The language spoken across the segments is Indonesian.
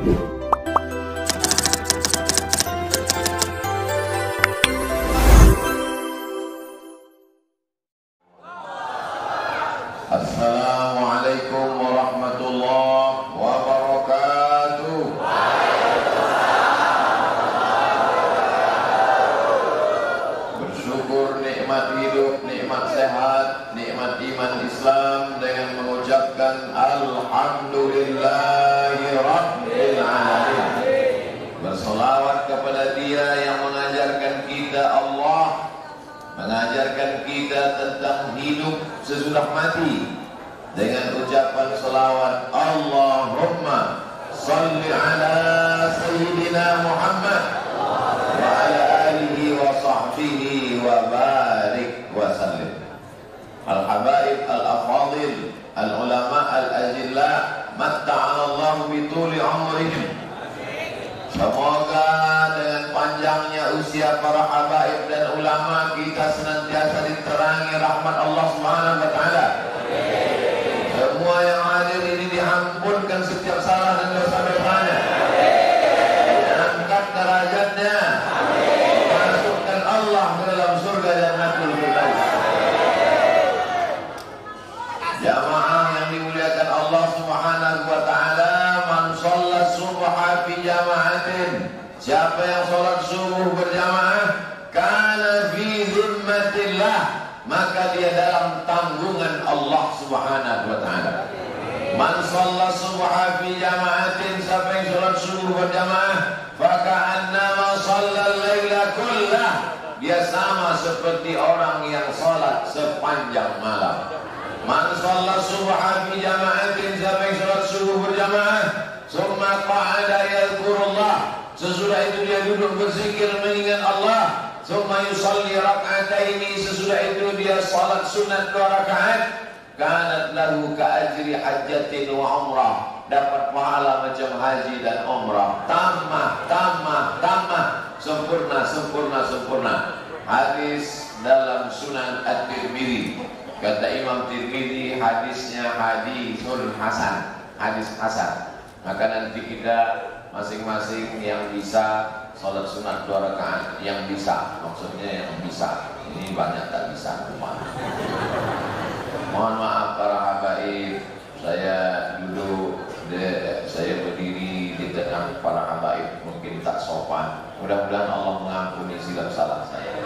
Assalamualaikum warahmatullahi wabarakatuh. Bersyukur nikmat hidup, nikmat sehat, nikmat iman Islam dengan mengucapkan Alhamdulillahi Rabbil Alamin. Bersolawat kepada Dia yang mengajarkan kita Allah, mengajarkan kita tentang hidup sesudah mati dengan ucapan selawat Allahumma salli ala Sayyidina Muhammad wa ala alihi wa sahbihi wa barik wa sallim. Al-habaib al-afadil al-ulama al-ajilla matta'anallahu bituli umrihim. Semoga dengan panjangnya usia para habaib dan ulama kita senantiasa diterangi rahmat Allah Subhanahu wa taala. Semua yang hadir ini diampunkan setiap salah dan dosa-dosanya. Diangkat derajatnya. Masukkan Allah ke dalam surga Jannatul Firdaus. Jamaah yang dimuliakan Allah Subhanahu wa taala, man shalla subha fi jama'atin, siapa yang salat subuh berjamaah, kana fi zimmatillah, maka dia dalam tanggungan Allah Subhanahu wa taala. Man shalla subha fi jama'atin, siapa yang salat subuh berjamaah, fa ka'annama shalla al-laila kullah, dia sama seperti orang yang salat sepanjang malam. Man shalla subha fi jama'atin, siapa yang salat subuh berjamaah, summa qa'ada yadhkurullah, sesudah itu dia duduk berzikir mengingat Allah, summa yusalli rak'ataini, sesudah itu dia salat sunat 2 rakaat, kanat lahu ka'ajri hajjatin wa umrah, dapat pahala macam haji dan umrah. Tamah, sempurna. Hadis dalam Sunan At-Tirmidzi. Kata Imam Tirmidzi, hadisnya hadisun hasan, hadis hasan. Maka nanti kita masing-masing yang bisa salat sunat 2 rakaat, yang bisa, maksudnya yang bisa. Ini banyak tak bisa. Mohon maaf para habaib, saya duduk, saya berdiri di tengah para habaib, mungkin tak sopan. Mudah-mudahan Allah mengampuni silap salah saya.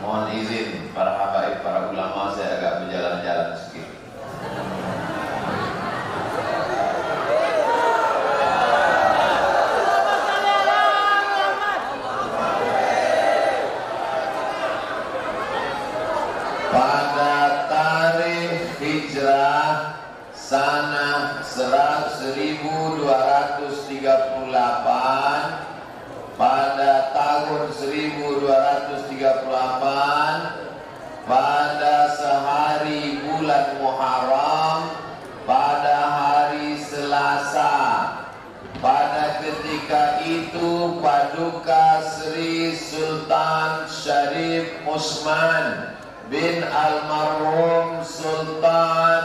Mohon izin para habaib, para ulama, saya agak berjalan-jalan sedikit. Pada tarikh Hijrah sana 1238, pada tahun 1238, pada sehari bulan Muharram, pada hari Selasa, pada ketika itu Paduka Sri Sultan Syarif Usman bin Almarhum Sultan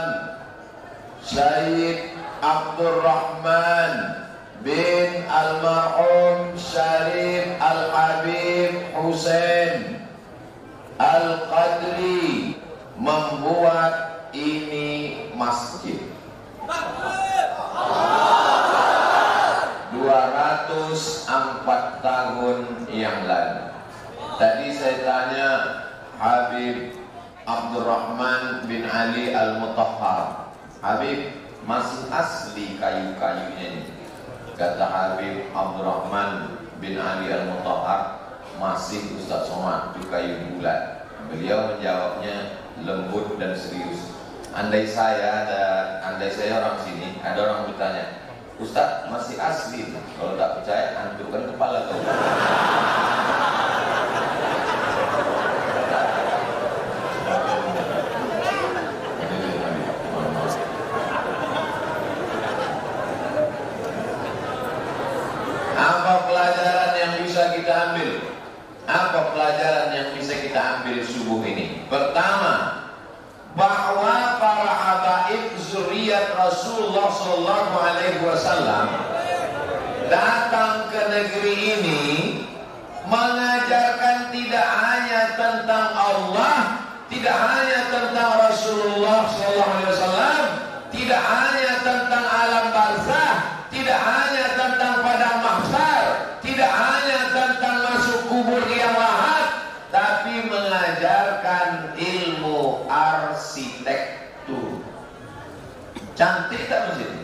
Syed Abdurrahman bin Almarhum Syarif Al-Habib Hussein Al-Qadri membuat ini masjid 204 tahun yang lalu. Tadi saya tanya Habib Abdurrahman bin Ali Al-Mutahhar, Habib, masih asli kayu-kayunya ini? Kata Habib Abdurrahman bin Ali Al-Mutahhar, masih Ustaz Somad, itu kayu bulat. Beliau menjawabnya lembut dan serius. Andai saya orang sini, ada orang bertanya, Ustaz masih asli? Kalau tak percaya, hancurkan kepala kau. Apa pelajaran yang bisa kita ambil? Apa pelajaran yang bisa kita ambil subuh ini? Pertama, bahwa para habaib zuriyat melihat Rasulullah Sallallahu Alaihi Wasallam datang ke negeri ini mengajarkan tidak hanya tentang Allah, tidak hanya tentang Rasulullah Sallallahu Alaihi Wasallam, tidak hanya tentang alam barzah, tidak hanya tentang padang mahsyar, tidak hanya tentang masuk kubur yang lahap, tapi mengajarkan ilmu arsitektur. Cantik tak masjid?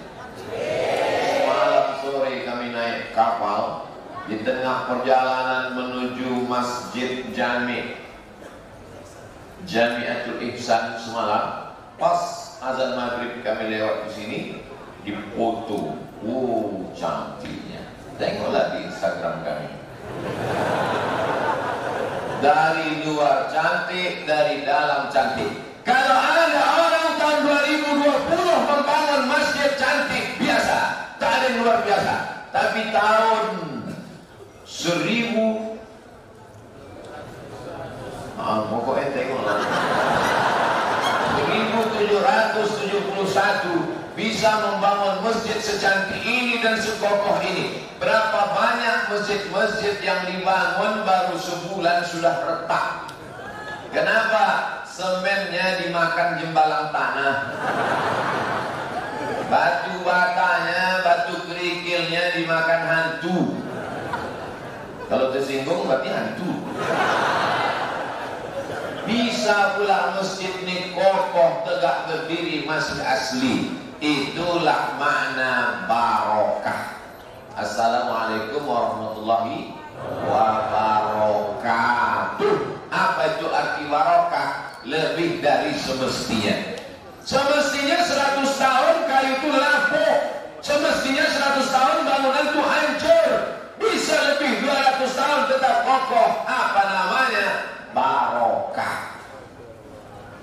Malam sore kami naik kapal di tengah perjalanan menuju Masjid Jamiatul Ihsan semalam. Pas azan maghrib kami lewat di sini, dipoto. Cantiknya. Tengoklah di Instagram kami. Dari luar cantik, dari dalam cantik. Kalau ada orang tahun 2020 membangun masjid cantik, biasa, tak ada yang luar biasa. Tapi tahun 1771 bisa membangun masjid secantik ini dan sekokoh ini. Berapa banyak masjid-masjid yang dibangun baru sebulan sudah retak. Kenapa? Semennya dimakan jembalang tanah, batu batanya, batu kerikilnya dimakan hantu. Kalau tersinggung berarti hantu. Bisa pula masjid ini kokoh, tegak berdiri, masih asli. Itulah makna barokah. Assalamualaikum warahmatullahi wabarakatuh. Apa itu arti barokah? Lebih dari semestinya. Semestinya 100 tahun kali itu lapuk. Semestinya 100 tahun bangunan itu hancur. Bisa lebih 200 tahun tetap kokoh. Apa namanya? Barokah.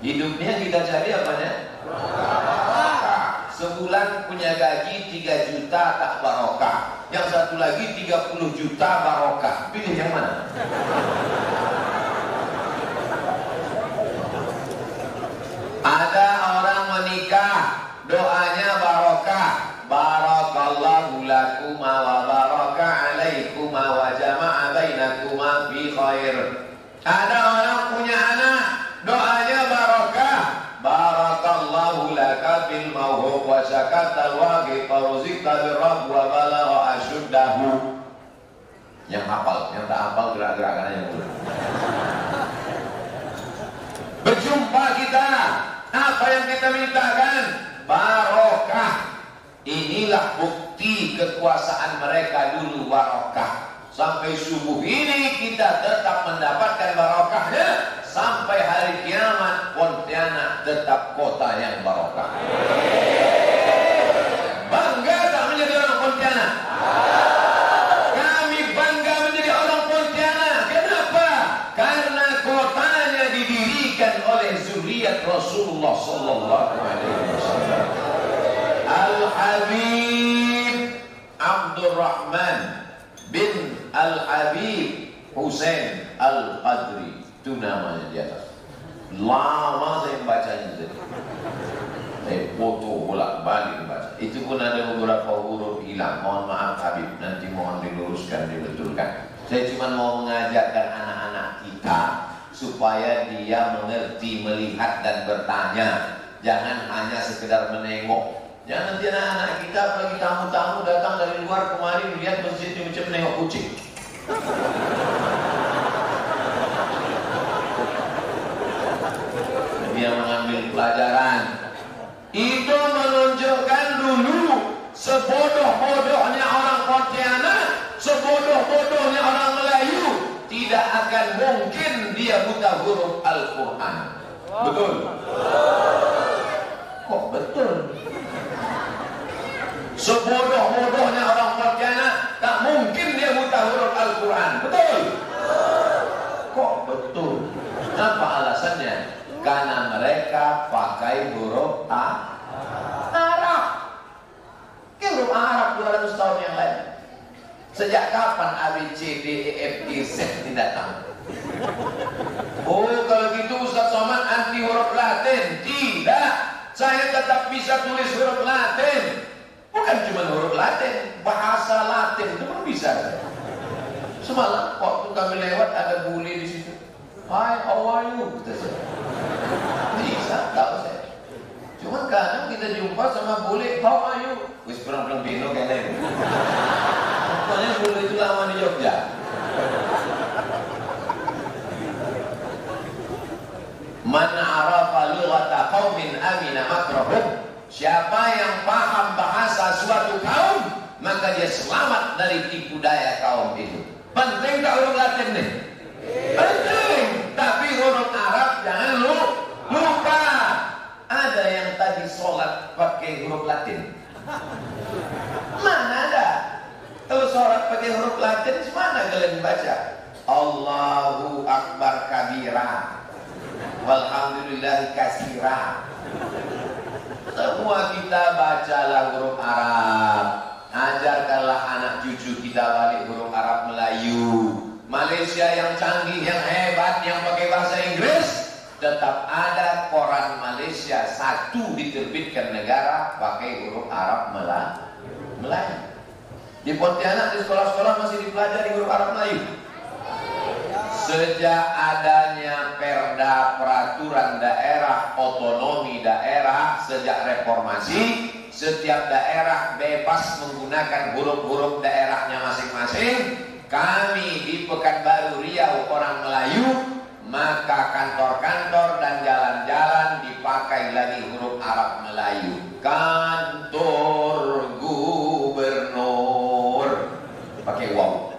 Hidupnya kita cari apanya? Barokah. Sebulan punya gaji 3 juta tak barokah. Yang satu lagi 30 juta barokah. Pilih yang mana? Ada orang menikah, doanya barokah. Barakallahu lakuma wa baraka alaikuma wa jama'a bainakuma fi khair. Ada orang punya anak, doanya barokah. Barakallahu laka bil mawhub wa syakatal waqi faruzikta birrabb wa balagha ashuddahu. Yang hafal, yang tak hafal gerak-gerakan aja dulu. Berjumpa kita, apa yang kita mintakan? Barokah. Inilah bukti kekuasaan mereka dulu, barokah. Sampai subuh ini kita tetap mendapatkan barokahnya. Sampai hari kiamat Pontianak tetap kota yang barokah. Bangga tak menjadi orang Pontianak? Kami bangga menjadi orang Pontianak. Kenapa? Karena kotanya didirikan oleh zuriat Rasulullah Sallallahu Alaihi Wasallam. Al-Habib Abdurrahman bin Al-Habib Hussein Al-Qadri, itu namanya di atas. Lama saya membacanya tadi. Saya foto bolak-balik membaca. Itu pun ada beberapa huruf hilang. Mohon maaf Habib, nanti mohon diluruskan, dibetulkan. Saya cuma mau mengajarkan anak-anak kita supaya dia mengerti, melihat dan bertanya. Jangan hanya sekedar menengok. Jangan nanti anak-anak kita, apalagi tamu-tamu datang dari luar kemari melihat masjid ini macam menengok kucing. Dia mengambil pelajaran. Itu menunjukkan dulu sebodoh-bodohnya orang Pontianak, sebodoh-bodohnya orang Melayu, tidak akan mungkin dia buta huruf Al-Quran. Betul? Kok betul? Sebodoh-bodohnya orang Pontianak, tak mungkin dia buta huruf Al-Quran. Betul? Kok betul? Apa alasannya? Karena mereka pakai huruf Arab. Huruf Arab 200 tahun yang lalu. Sejak kapan A, B, C, D, E, F, G, Z tidak tahu? Oh, kalau gitu Ustaz Somad anti huruf Latin. Tidak. saya tetap bisa tulis huruf Latin. Bukan cuma huruf Latin, bahasa Latin itu pun bisa. Semalam waktu kami lewat ada bule di situ. Hi, how are you? Kata saya. Bisa, tahu saya. Cuma kadang kita jumpa sama bule, how are you? Wis perang-perang bino kayaknya. Pokoknya bule itu lama di Jogja. Man arafa lughata qaumin amina makrahum. Siapa yang paham bahasa suatu kaum, maka dia selamat dari tipu daya kaum itu. Penting tak huruf Latin nih? Penting. Tapi huruf Arab jangan lupa. Ada yang tadi sholat pakai huruf Latin? Mana ada? Kalau sholat pakai huruf Latin, mana kalian baca? Allahu Akbar kabira, walhamdulillah kasira. Semua kita bacalah huruf Arab. Ajarkanlah anak cucu kita balik huruf Arab Melayu. Malaysia yang canggih, yang hebat, yang pakai bahasa Inggris, tetap ada koran Malaysia satu diterbitkan negara pakai huruf Arab Melayu. Di Pontianak di sekolah-sekolah masih dipelajari huruf Arab Melayu. Sejak adanya perda peraturan daerah, otonomi daerah sejak reformasi, setiap daerah bebas menggunakan huruf-huruf daerahnya masing-masing. Kami di Pekanbaru Riau orang Melayu, maka kantor-kantor dan jalan-jalan dipakai lagi huruf Arab Melayu. Kantor gubernur pakai waw.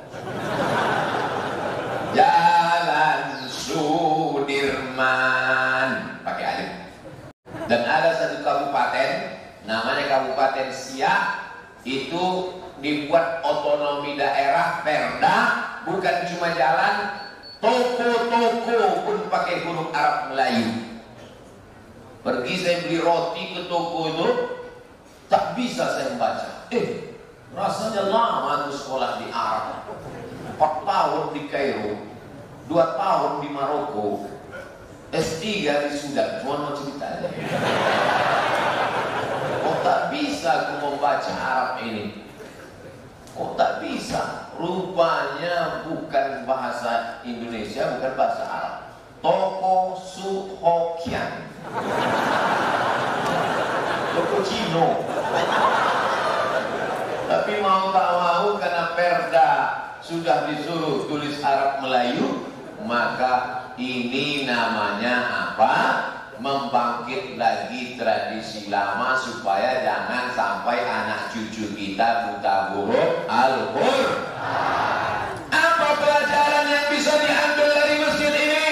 Jalan Sudirman pakai alif. Dan ada satu kabupaten namanya Kabupaten Siak, itu dibuat otonomi daerah perda, bukan cuma jalan, toko-toko pun pakai huruf Arab Melayu. Pergi saya beli roti ke toko itu, tak bisa saya membaca. Rasanya lama aku sekolah di Arab. 4 tahun di Kairo, 2 tahun di Maroko, S3 di Sudan. Cuma mau cerita aja. Kok tak bisa aku membaca Arab ini? Kok tak bisa? Rupanya bukan bahasa Indonesia, bukan bahasa Arab. Toko Su Hokian, toko Cino. Tapi mau tak mau karena perda sudah disuruh tulis Arab Melayu, maka ini namanya apa? Membangkit lagi tradisi lama supaya jangan sampai anak cucu kita buta huruf Al-Qur'an. Apa pelajaran yang bisa diambil dari masjid ini?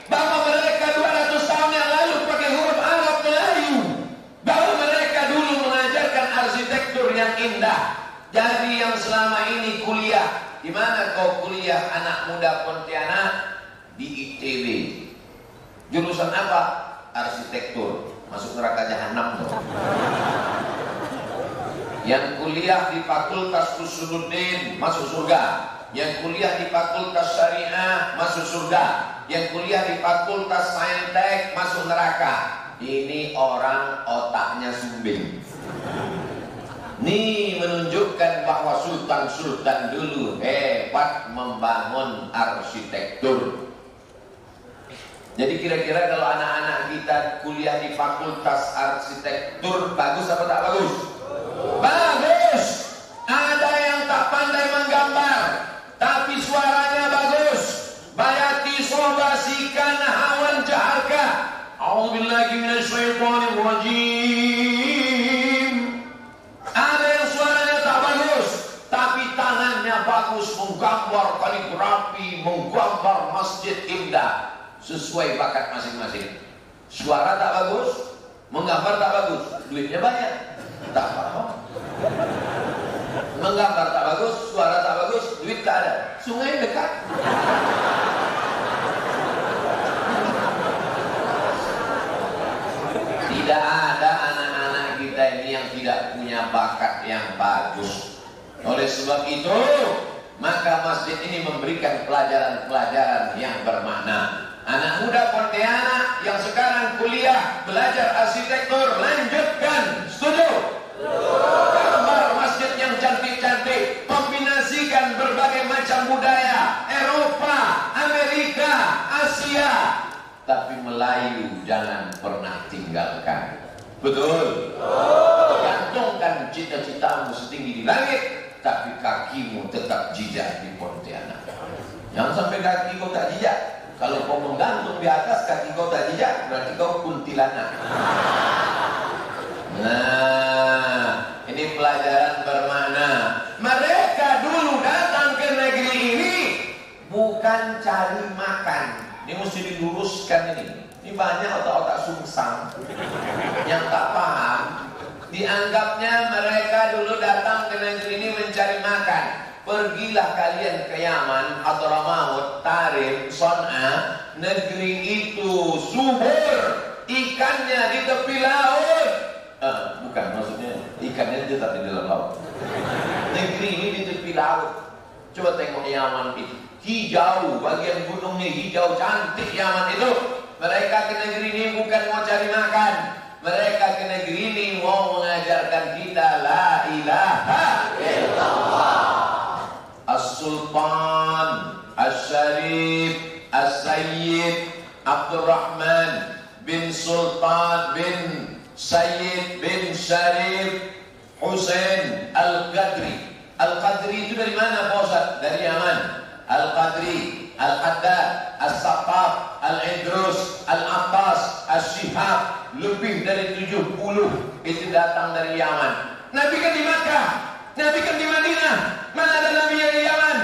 Bahwa mereka 200 tahun yang lalu pakai huruf Arab Melayu. Bahwa mereka dulu mengajarkan arsitektur yang indah. Jadi yang selama ini kuliah, di mana kau kuliah anak muda Pontianak? Di ITB. Jurusan apa? Arsitektur. Masuk neraka jahanam loh. Yang kuliah di Fakultas Usuluddin masuk surga. Yang kuliah di Fakultas Syariah masuk surga. Yang kuliah di Fakultas Saintek masuk neraka. Ini orang otaknya sumbing. Ini menunjukkan bahwa sultan-sultan dulu hebat membangun arsitektur. Jadi kira-kira kalau anak-anak kita kuliah di Fakultas Arsitektur bagus apa tak bagus? Bagus. Ada yang tak pandai menggambar, tapi suaranya bagus. Bayati sobasikan hawan jaharka. A'udzubillahi minasyaitonirrajim. Ada yang suaranya tak bagus, tapi tangannya bagus menggambar kaligrafi, menggambar masjid indah. Sesuai bakat masing-masing. Suara tak bagus, menggambar tak bagus, duitnya banyak, tak apa-apa. Menggambar tak bagus, suara tak bagus, duit tak ada, sungai dekat. Tidak ada anak-anak kita ini yang tidak punya bakat yang bagus. Oleh sebab itu, maka masjid ini memberikan pelajaran-pelajaran yang bermakna. Anak muda Pontianak yang sekarang kuliah belajar arsitektur, lanjutkan. Setuju? Gambar masjid yang cantik-cantik, kombinasikan berbagai macam budaya Eropa, Amerika, Asia. Tapi Melayu jangan pernah tinggalkan. Betul? Gantungkan cita-citamu setinggi di langit, tapi kakimu tetap jejak di Pontianak. Jangan sampai kaki kau tak jejak. Kalau kau menggantung di atas, kaki kau tak jejak, berarti kau kuntilanak. Nah, ini pelajaran bermakna. Mereka dulu datang ke negeri ini bukan cari makan. Ini mesti diluruskan ini. Ini banyak otak-otak sungsang yang tak paham. Dianggapnya mereka dulu datang ke negeri ini mencari makan. Pergilah kalian ke Yaman, Hadramaut, Tarim, Son'a. Negeri itu subur, ikannya di tepi laut. Bukan, maksudnya ikannya tetap di dalam laut. Negeri ini di tepi laut. Coba tengok Yaman itu, hijau, bagian gunungnya hijau, cantik Yaman itu. Mereka ke negeri ini bukan mau cari makan. Mereka ke negeri ini mau mengajarkan kita la ilaha illallah. As-Sultan As-Syarif As-Sayyid Abdurrahman bin Sultan bin Sayyid bin Syarif Hussein Al-Qadri. Al-Qadri itu dari mana Pak Ustaz? Dari Yaman. Al-Qadri, Al-Haddad, As-Saqaf, Al-Idrus, Al-Attas, As-Shihab, lebih dari 70 itu datang dari Yaman. Nabi kan di Makkah, Nabi kan di Madinah. Mana ada Nabi yang di Yaman?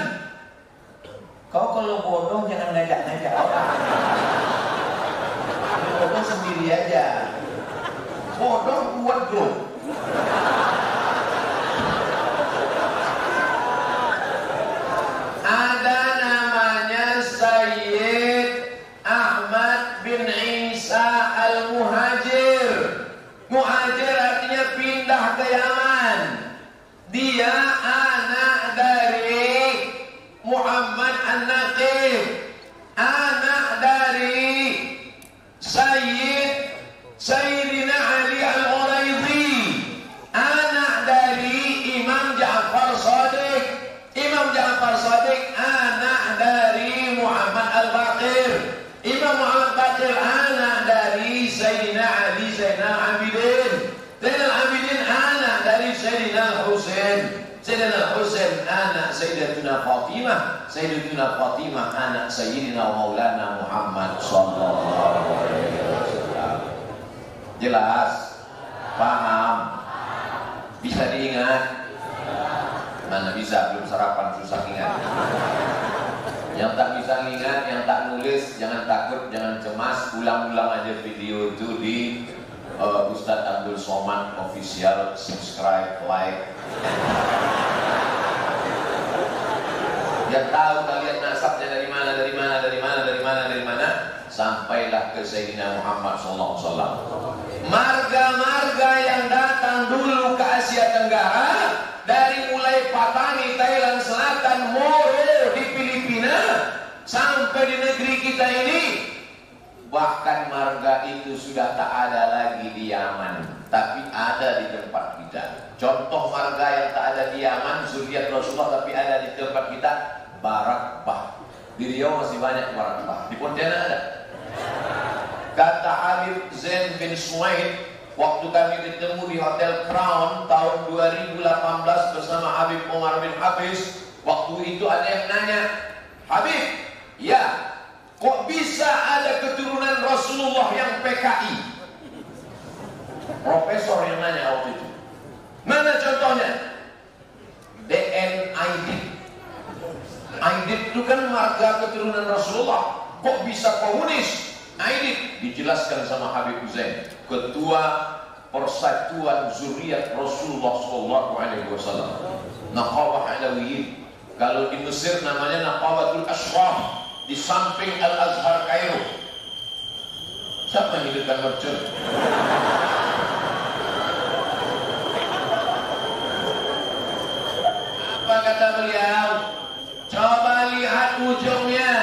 Kau kalau bodoh jangan ngajak-ngajak orang. Bodoh sendiri aja. Bodoh buat grup. Ada namanya Sayyid Ahmad bin Isa Al-Muhajir. Muhajir artinya pindah ke Yaman. Dia anak dari Muhammad An-Naqib, anak dari Sayyidina Ali Al-Ghuraidhi, anak dari Imam Ja'far Shadiq. Imam Ja'far Shadiq anak dari Muhammad Al-Baqir. Imam Muhammad Baqir anak dari Sayyidina Ali Zainal Abidin. Zainal Abidin anak dari Sayyidina Husain. Sayyidina Husain anak Sayyidatuna Fatimah. Sayyidatuna Fatimah anak Sayyidina Maulana Muhammad sallallahu alaihi wasallam. Jelas? Paham? Bisa diingat? Mana bisa, belum sarapan susah ingat. Yang tak bisa ingat, yang tak nulis, jangan takut, jangan cemas. Ulang-ulang aja video itu di Ustadz Abdul Somad Official. Subscribe, like. Biar tahu kalian nasabnya dari mana, sampailah ke Sayyidina Muhammad SAW. Marga-marga yang datang dulu ke Asia Tenggara, dari mulai Patani, Thailand Selatan, Moro di Filipina, sampai di negeri kita ini. Bahkan marga itu sudah tak ada lagi di Yaman, tapi ada di tempat kita. Contoh marga yang tak ada di Yaman, zuriat Rasulullah, tapi ada di tempat kita, Barakbah. Di Riau masih banyak Barakbah. Di Pontianak ada. Kata Habib Zain bin Suwaid, waktu kami bertemu di Hotel Crown tahun 2018 bersama Habib Umar bin Hafiz, waktu itu ada yang nanya, Habib, ya, kok bisa ada keturunan Rasulullah yang PKI? Profesor yang nanya waktu itu. Mana contohnya? DNID. Aidit itu kan marga keturunan Rasulullah. Kok bisa komunis? Aidit dijelaskan sama Habib Zain, ketua persatuan zuriat Rasulullah SAW. Naqabah Alawiyin. Kalau di Mesir namanya Naqabatul Ashraf, di samping Al-Azhar Kairo. Siapa yang hidupkan mercun? Apa kata beliau? Coba lihat ujungnya.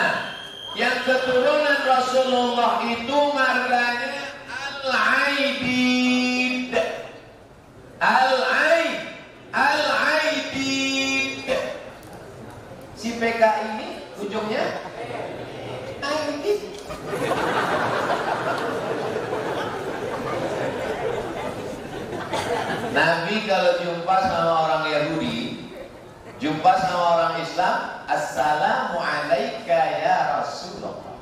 Yang keturunan Rasulullah itu marganya Al-Aidid. Al-Aidid. Si PKI ini ujungnya Aidid. Nabi kalau jumpa sama orang Yahudi, jumpa sama orang Islam, assalamu alaika ya Rasulullah,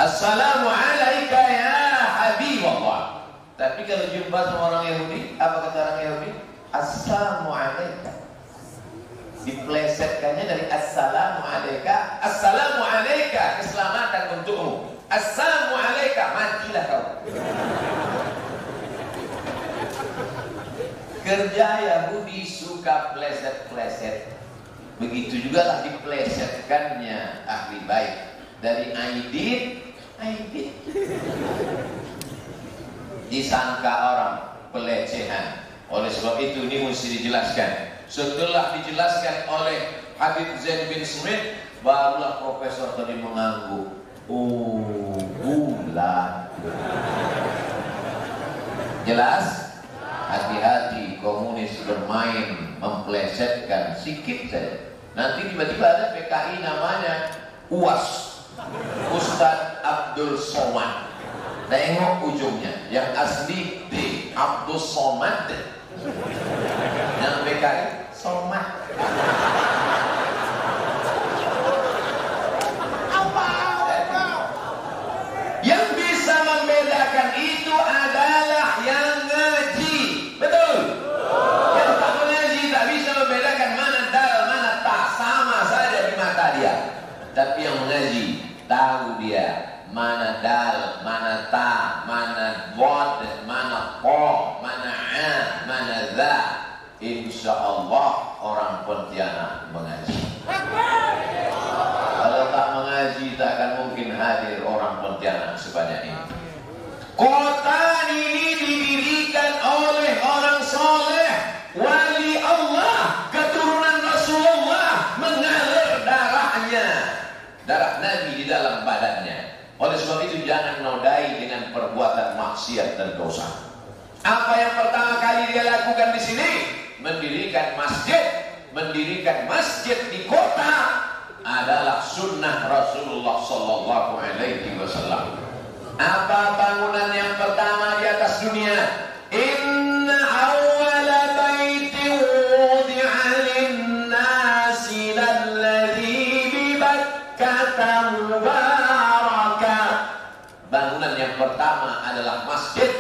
assalamu alaika ya Habibullah. Tapi kalau jumpa sama orang Yahudi, apa kata orang Yahudi? Assalamu alaika. Diplesetkannya dari assalamu alaika, assalamu alaika, keselamatan untukmu. Assalamu alaika, matilah kau. Kerja Yahudi suka pleset-pleset. Begitu juga lah diplesetkannya ahli baik. Dari Aidid, Aidid. Disangka orang pelecehan. Oleh sebab itu ini mesti dijelaskan. Setelah dijelaskan oleh Habib Zain bin Smith, barulah profesor tadi mengangguk. Oh, bulan. Jelas? Hati-hati komunis bermain memplesetkan sikit saja. Nanti tiba-tiba ada PKI namanya UAS, Ustadz Abdul Somad. Tengok ujungnya, yang asli D, Abdul Somad. Yang PKI Somad. Yang bisa membedakan itu adalah yang ngaji. Betul? Yang tak mengaji tak bisa membedakan mana dal, mana ta. Sama saja di mata dia. Tapi yang mengaji tahu dia mana dal, mana ta, mana dhad, mana po, mana a, mana za. Insya Allah orang Pontianak mengaji. Kalau tak mengaji tak akan mungkin hadir orang Pontianak sebanyak ini. Kota ini didirikan oleh orang soleh, wali Allah, keturunan Rasulullah, mengalir darahnya, darah Nabi di dalam badannya. Oleh sebab itu jangan nodai dengan perbuatan maksiat dan dosa. Apa yang pertama kali dia lakukan di sini? Mendirikan masjid. Mendirikan masjid di kota adalah sunnah Rasulullah Sallallahu Alaihi Wasallam. Apa bangunan yang pertama di atas dunia? Inna awwala baitin wudi'a lin-nasi lalladzi bi Bakkah mubarakah. Bangunan yang pertama adalah masjid,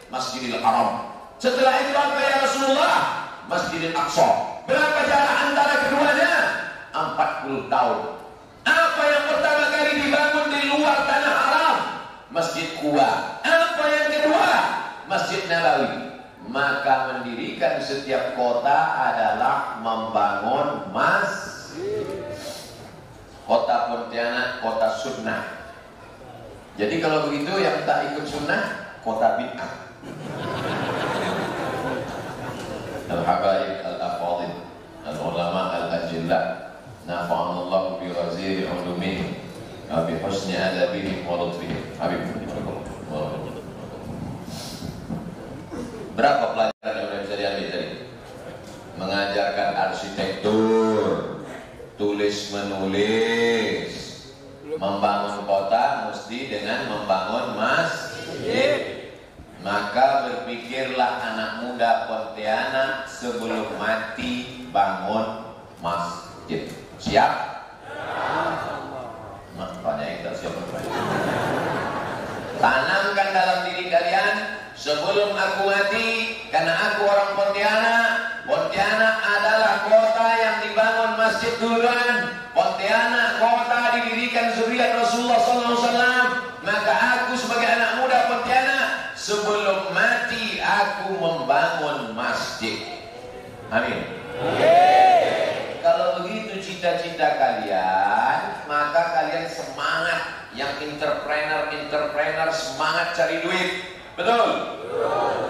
Masjidil Haram. Setelah itu apa ya Rasulullah? Masjidil Aqsa. Berapa jarak antara keduanya? 40 tahun. Apa yang pertama kali dibangun di luar tanah haram? Masjid Quba. Apa yang kedua? Masjid Nabawi. Maka mendirikan setiap kota adalah membangun masjid. Kota Pontianak, kota sunnah. Jadi kalau begitu yang tak ikut sunnah, kota bid'ah. Al-habaib al-afadil, al-ulama al-ajillah, nafa'anallahu bi raziri ulumihim bi husni adabihim wa lutfihim. Habib, berapa pelajaran yang bisa diambil tadi? Mengajarkan arsitektur, tulis menulis, membangun kota mesti dengan membangun masjid. Maka berpikirlah anak muda Pontianak sebelum mati bangun masjid. Siap? Makanya kita siap. Tanamkan dalam diri kalian sebelum aku mati, karena aku orang Pontianak. Pontianak adalah kota yang dibangun masjid duluan. Pontianak kota didirikan zuriat Rasulullah SAW. Maka aku sebagai anak muda Pontianak sebelum mati aku membangun masjid. Amin. Kalau begitu cita-cita kalian, maka kalian semangat. Yang entrepreneur semangat cari duit. Betul?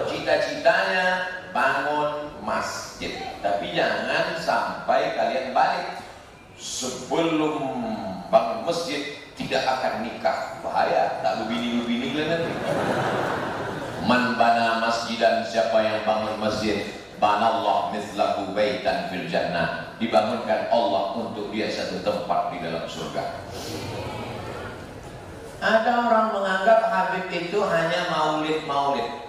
Cita-citanya bangun masjid. Tapi jangan sampai kalian balik sebelum bangun masjid tidak akan nikah. Bahaya, tak lubini-lubini kalian nanti. Man bana masjidan, siapa yang bangun masjid, banallah mithlahu baitan fil jannah, dibangunkan Allah untuk dia satu tempat di dalam surga. Ada orang menganggap Habib itu hanya maulid-maulid.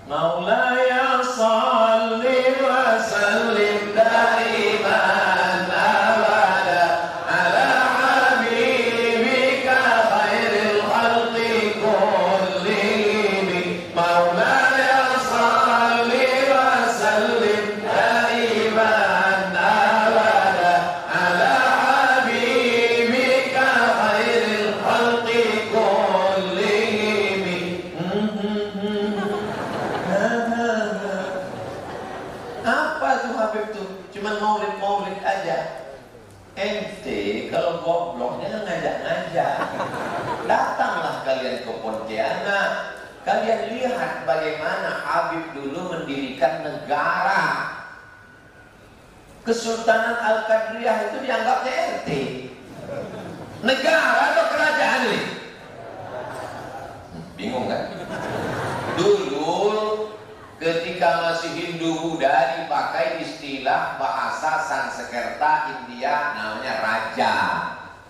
Maulaya salli wa sallim daiman abada ala habibika khairil khalqi kullihim. Maulaya salli wa sallim daiman abada ala habibika khairil khalqi kullihim. Apa tuh Habib tuh? Cuman maulid-maulid aja. Ente kalau gobloknya ngajak-ngajak. Datanglah kalian ke Pontianak. Kalian lihat bagaimana Habib dulu mendirikan negara. Kesultanan Al-Qadriyah itu dianggapnya RT. Negara atau kerajaan ini? Bingung kan? Dulu ketika masih Hindu-Buddha dipakai istilah bahasa Sanskerta India namanya raja.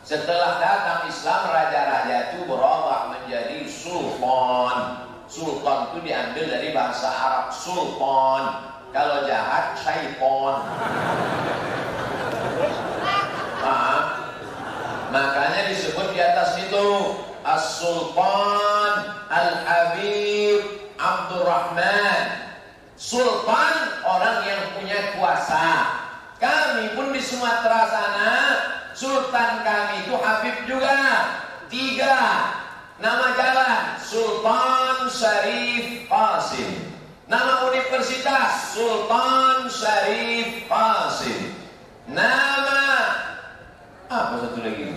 Setelah datang Islam, raja-raja itu berubah menjadi sultan. Sultan itu diambil dari bahasa Arab sultan. Kalau jahat syaiton. Makanya disebut di atas itu As-Sultan Al-Habib Abdurrahman. Sultan orang yang punya kuasa. Kami pun di Sumatera sana, sultan kami itu Habib juga. 3 nama jalan, Sultan Syarif Qasim. Nama universitas, Sultan Syarif Qasim. Nama apa satu lagi?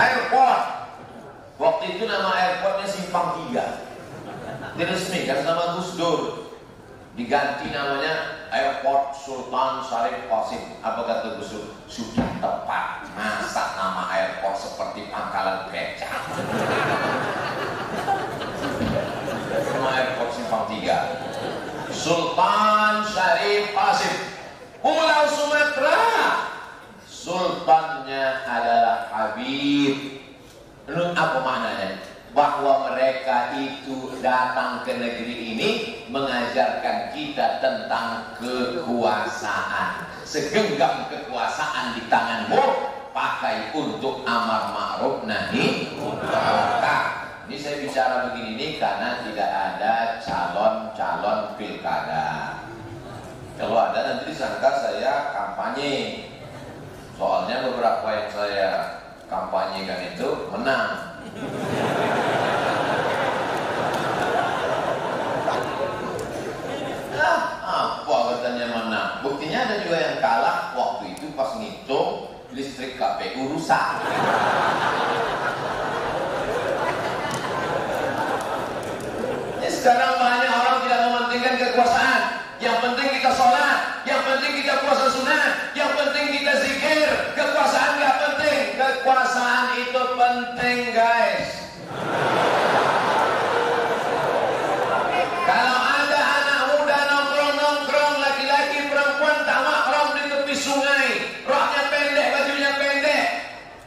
Airport. Waktu itu nama airportnya Simpang 3. Diresmikan sama Gus Dur, diganti namanya Airport Sultan Syarif Qasim. Apa kata Gus Dur? Sudah tepat. Masa nama airport seperti pangkalan becak? Nama airport Simpang 3 Sultan Syarif Qasim. Pulau Sumatera, sultannya adalah Habib. Apa maknanya? Bahwa mereka itu datang ke negeri ini mengajarkan kita tentang kekuasaan. Segenggam kekuasaan di tanganmu, pakai untuk amar ma'ruf nahi munkar. Ini saya bicara begini nih karena tidak ada calon-calon pilkada. Kalau ada nanti disangka saya kampanye. Soalnya beberapa yang saya kampanyekan itu menang. Apa katanya menang? Buktinya ada juga yang kalah waktu itu pas ngitung listrik KPU rusak. Ya, sekarang banyak orang tidak mementingkan kekuasaan. Yang penting kita sholat, yang penting kita puasa sunnah, yang penting kita zikir. Kekuasaan nggak penting. Kekuasaan itu penting, guys. Kalau ada anak muda nongkrong-nongkrong, laki-laki perempuan tak mahram di tepi sungai, roknya pendek, bajunya pendek,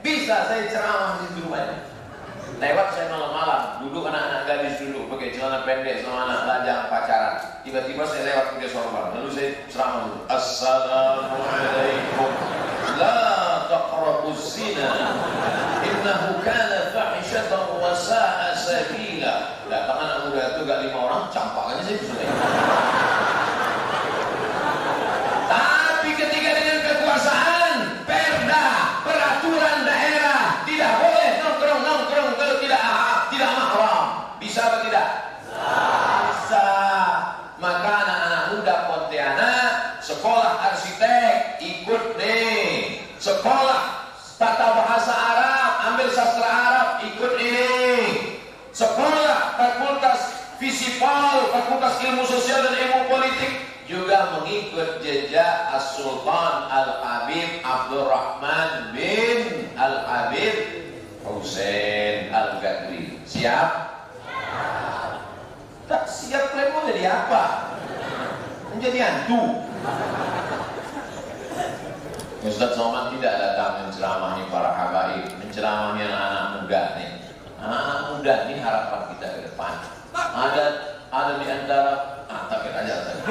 bisa saya ceramah di rumahnya. Lewat saya malam-malam, duduk anak-anak gadis dulu pakai celana pendek sama anak lajang pacaran. Tiba-tiba saya lewat pakai sorban, lalu saya ceramah dulu. Assalamualaikum. La taqrabuz zina. Innahu kana fahishatan wa sa'a sabila. Datang anak muda itu gak 5 orang, campakannya saya bisa. Tapi ketika dengan kekuasaan, perda, peraturan daerah, tidak boleh nongkrong-nongkrong kalau tidak mahram. Bisa atau tidak? Bisa. Maka anak-anak muda Pontianak, sekolah arsitek, ikut nih. Sekolah tata bahasa Arab, ambil sastra Arab, ikut ini. Sekolah fakultas Fisipol, fakultas ilmu sosial dan ilmu politik, juga mengikut jejak As-Sultan Al-Habib Abdurrahman bin Al-Habib Husain Al-Ghadri. Siap? Tak siap, kalian mau jadi apa? Menjadi hantu. Ustaz Somad tidak datang menceramahi para habaib, menceramahi anak-anak muda nih. Anak-anak muda ini harapan kita ke depan. Ada di antara takbir aja tadi.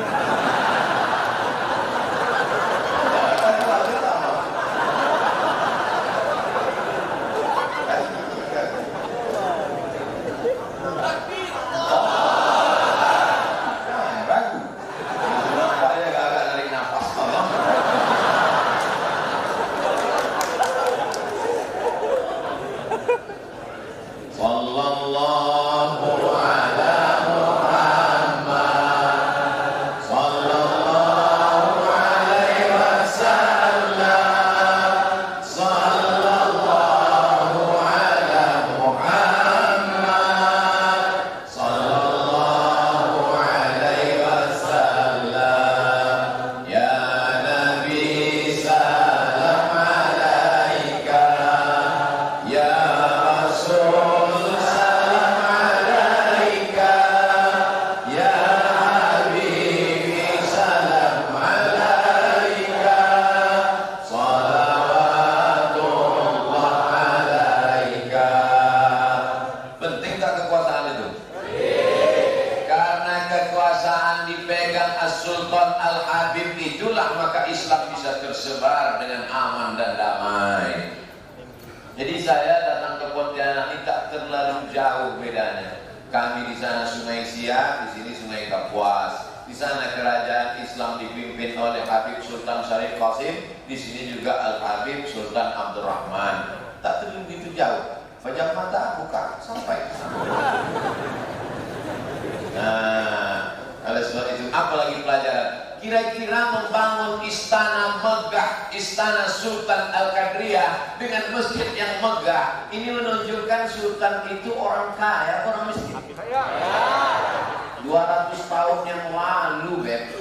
Dengan masjid yang megah, ini menunjukkan Sultan itu orang kaya, orang miskin. 200 tahun yang lalu, Beb.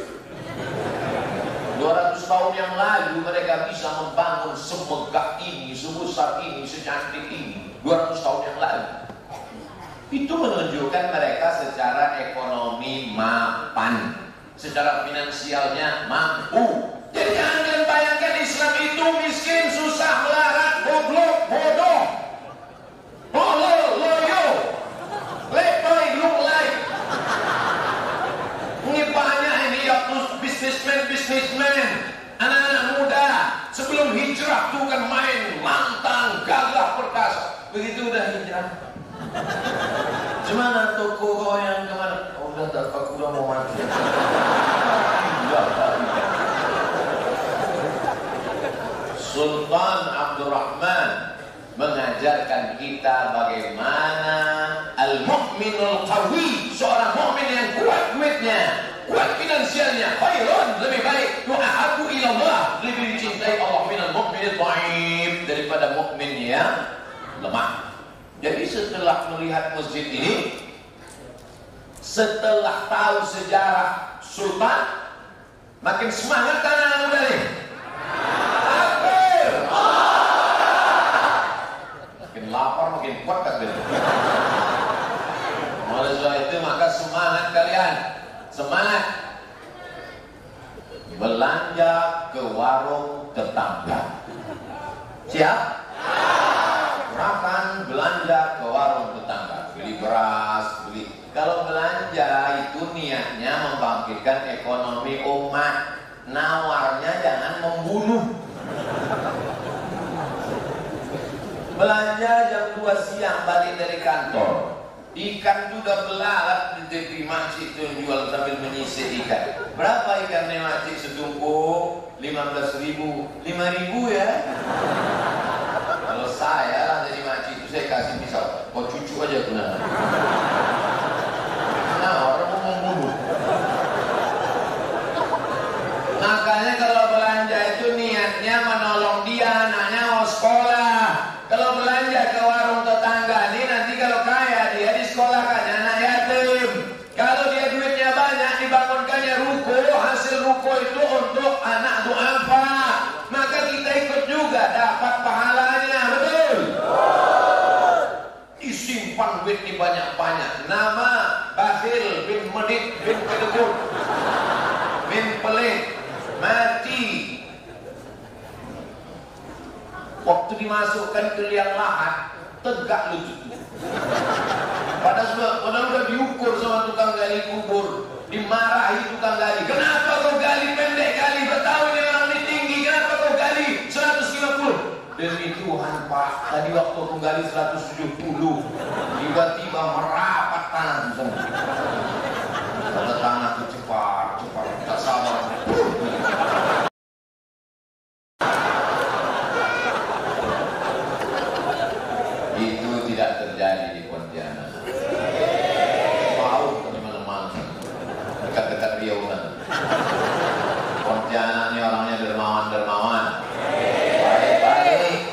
200 tahun yang lalu mereka bisa membangun semegah ini, sebesar ini, secantik ini. 200 tahun yang lalu. Itu menunjukkan mereka secara ekonomi mapan, secara finansialnya mampu. Jadi jangan kalian bayangkan Islam itu miskin, susah, melarat, goblok, bodoh, loyo, letoy, luklay. Ini banyak ini ya bisnismen, anak-anak muda sebelum hijrah tuh kan main lantang, gagah, perkasa. Begitu udah hijrah, gimana toko yang kemarin? Oh, udah tak, aku udah mau mati. Sultan Abdurrahman mengajarkan kita bagaimana al-mu'minul qawi, seorang mukmin yang kuat duitnya, kuat finansialnya, khairun, lebih baik, ahabbu ila Allah, lebih dicintai Allah minal mu'minil dhaif, daripada mukmin yang lemah. Jadi setelah melihat masjid ini, setelah tahu sejarah Sultan, makin semangat anak muda ini. Makin lapar, makin kuat kan begitu. Oleh sebab itu maka semangat kalian, semangat belanja ke warung tetangga. Siap? Silahkan belanja ke warung tetangga, beli beras, beli. Kalau belanja itu niatnya membangkitkan ekonomi umat. Nawarnya jangan membunuh. Belanja jam 2 siang balik dari kantor, ikan juga belalat di tepi makcik itu jual sambil menyisir ikan. Berapa ikannya makcik setumpuk? 15.000. 5.000 ya. Kalau saya lah jadi makcik itu saya kasih pisau, kau cucu aja kena. Nah, orang mau membunuh. Makanya kalau belanja itu niatnya menolong dia, anaknya mau sekolah. Kalau belanja ke warung tetangga ini nanti kalau kaya dia disekolahkannya anak yatim. Kalau dia duitnya banyak dibangunkannya ruko, hasil ruko itu untuk anak duafa. Maka kita ikut juga dapat pahalanya, betul? ditegur. Min pelit, mati. Waktu dimasukkan ke liang lahat, tegak lututnya. Padahal udah diukur sama tukang gali kubur, dimarahi tukang gali. Kenapa kau gali pendek gali? Bertahu ini orang ini tinggi, kenapa kau gali 150? Demi Tuhan Pak, tadi waktu aku gali 170, tiba-tiba merapat tanah di sana. Kata tanah itu cepat, tak sabar. Itu tidak terjadi di Pontianak. Mau ke mana-mana, dekat-dekat Riau kan. Pontianak ini orangnya dermawan. Baik-baik.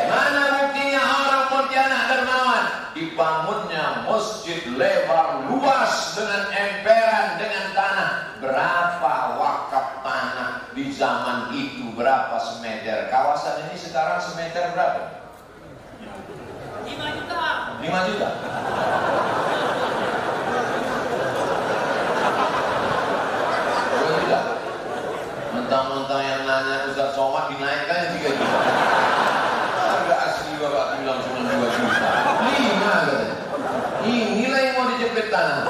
Mana buktinya orang Pontianak dermawan? Dibangunnya masjid lebar luas dengan emperan, dengan tanah. Berapa wakaf tanah di zaman itu? Berapa semeter? Kawasan ini sekarang semeter berapa? 5 juta. 5 juta. Mentang-mentang yang nanya Ustaz Somad dinaikkan 3 juta. Harga asli Bapak bilang cuma 2 juta. 5 katanya. Inilah yang mau dijepit tanah.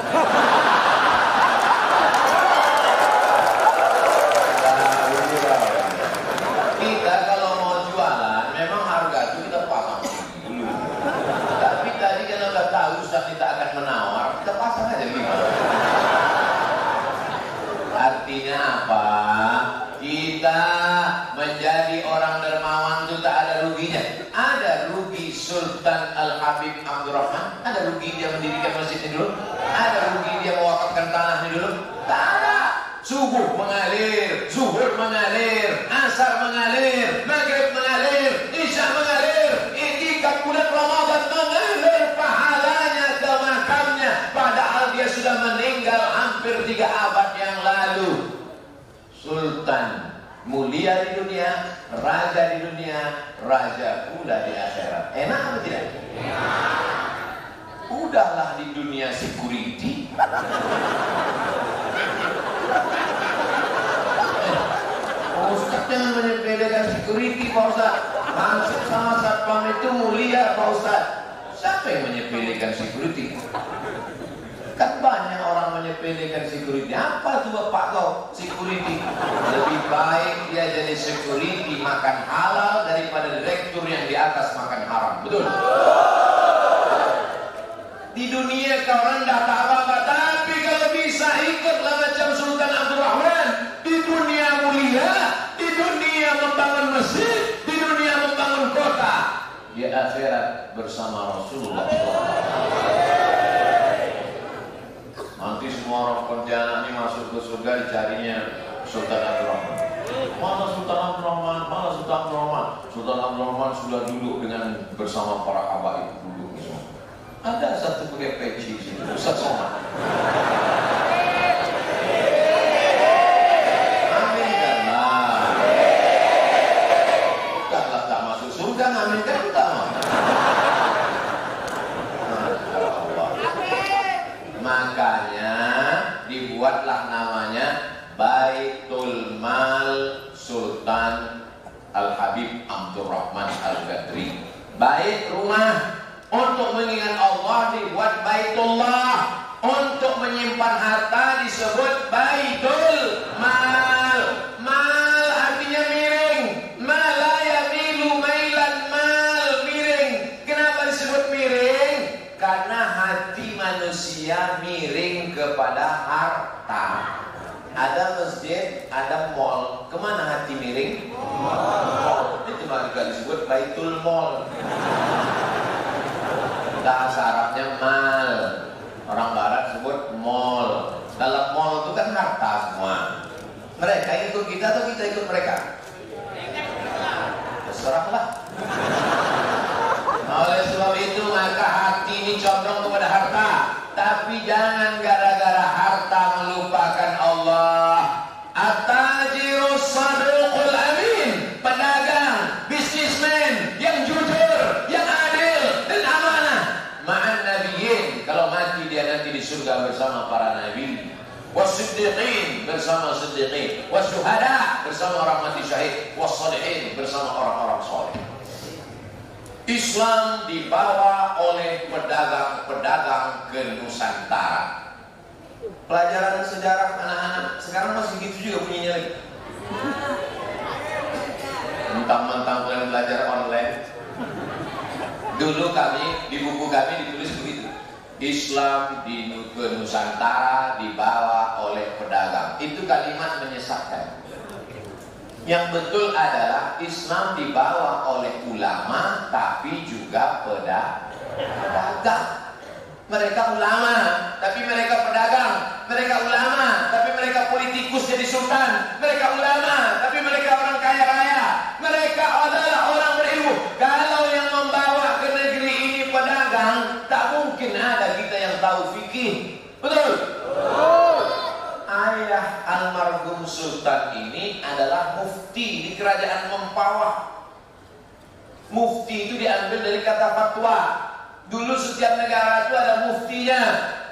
Kita kalau mau jualan memang harga itu kita pasang dulu. Tapi tadi kan udah tahu Ustaz kita akan menawar, kita pasang aja 5. Artinya apa? Kita menjadi orang dermawan itu tak ada ruginya. Ada rugi Sultan Al-Habib Abdurrahman? Ada rugi dia mendirikan masjid ini dulu? Ada rugi dia mewakafkan tanah ini dulu? Tak ada. Subuh mengalir, zuhur mengalir, asar mengalir, maghrib mengalir, isya mengalir, itikaf bulan Ramadan mengalir pahalanya ke makamnya. Padahal dia sudah meninggal hampir 3 abad yang lalu. Sultan mulia di dunia, raja di dunia, raja pula di akhirat. Enak atau tidak? Udahlah di dunia security. Ustaz jangan menyepelekan security Pak Ustaz. Maksud sama satpam itu mulia Pak Ustaz. Siapa yang menyepelekan security? Kan banyak orang menyepelekan security. Apa tuh Bapak kau security? Lebih baik dia jadi security makan halal daripada direktur yang di atas makan haram. Betul? Di dunia kau rendah tak apa-apa, tapi kalau bisa ikutlah macam Sultan Abdurrahman. Di dunia mulia, di dunia membangun masjid, di dunia membangun kota. Di akhirat bersama Rasulullah SAW. Nanti semua orang Pontianak ini masuk ke surga dicarinya Sultan Abdurrahman. Mana Sultan Abdurrahman? Mana Sultan Abdurrahman? Sultan Abdurrahman sudah duduk dengan bersama para habaib duduk semua. Ada satu pakai peci sini, Ustaz Somad. Aminkanlah. Bukanlah tak masuk surga, aminkan tak mau. Makanya dibuatlah namanya Baitul Mal Sultan Al-Habib Abdurrahman Al-Badri. Bait rumah untuk mengingat Allah dibuat Baitullah. Untuk menyimpan harta disebut Baitul Mal. Mal artinya miring. Mala yamilu mailan mal, miring. Kenapa disebut miring? Karena hati manusia miring kepada harta. Ada masjid, ada mall. Kemana hati miring? Mall. Itu juga disebut Baitul Mall. Bahasa Arabnya mal. Orang Barat sebut mall. Dalam mall itu kan harta semua. Mereka ikut kita atau kita ikut mereka? Terserahlah. Oleh sebab itu maka hati ini condong kepada harta. Tapi jangan gara-gara harta melupakan Allah. At-tajirus saduqul amin, pedagang, bisnismen yang jujur, yang adil dan amanah. Ma'an nabiyyin, kalau mati dia nanti di surga bersama para nabi. Siddiqin bersama siddiqin, wasyuhada bersama orang mati syahid, wassalihin bersama orang-orang soleh. Islam dibawa oleh pedagang-pedagang ke Nusantara. Pelajaran sejarah anak-anak sekarang masih gitu juga bunyinya lagi. Mentang-mentang kalian belajar online. Dulu kami di buku kami ditulis begitu. Islam di Nusantara dibawa oleh pedagang. Itu kalimat menyesatkan. Yang betul adalah Islam dibawa oleh ulama tapi juga pedagang. Mereka ulama tapi mereka pedagang. Mereka ulama tapi mereka politikus jadi sultan. Mereka ulama tapi mereka orang kaya raya. Mereka adalah orang berilmu. Kalau yang membawa ke negeri ini pedagang, tak mungkin ada kita yang tahu fikih. Betul? Ayah almarhum sultan ini adalah mufti di kerajaan Mempawah. Mufti itu diambil dari kata fatwa. Dulu setiap negara itu ada muftinya.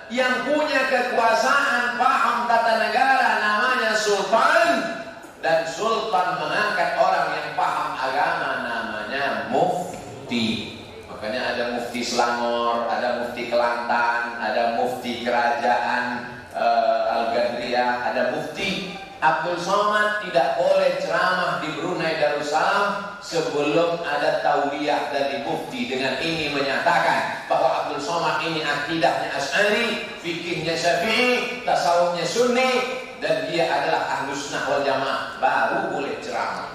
Yang punya kekuasaan paham tata negara namanya sultan. Dan sultan mengangkat orang yang paham agama namanya mufti. Makanya ada mufti Selangor, ada mufti Kelantan, ada mufti kerajaan Al-Gadriyah, ada mufti. Abdul Somad tidak boleh ceramah di Brunei Darussalam sebelum ada tauliyah dari mufti. Dengan ini menyatakan bahwa Abdul Somad ini akidahnya Asy'ari, fikihnya Syafi'i, tasawufnya Sunni, dan dia adalah Ahlus Sunnah wal Jamaah, baru boleh ceramah.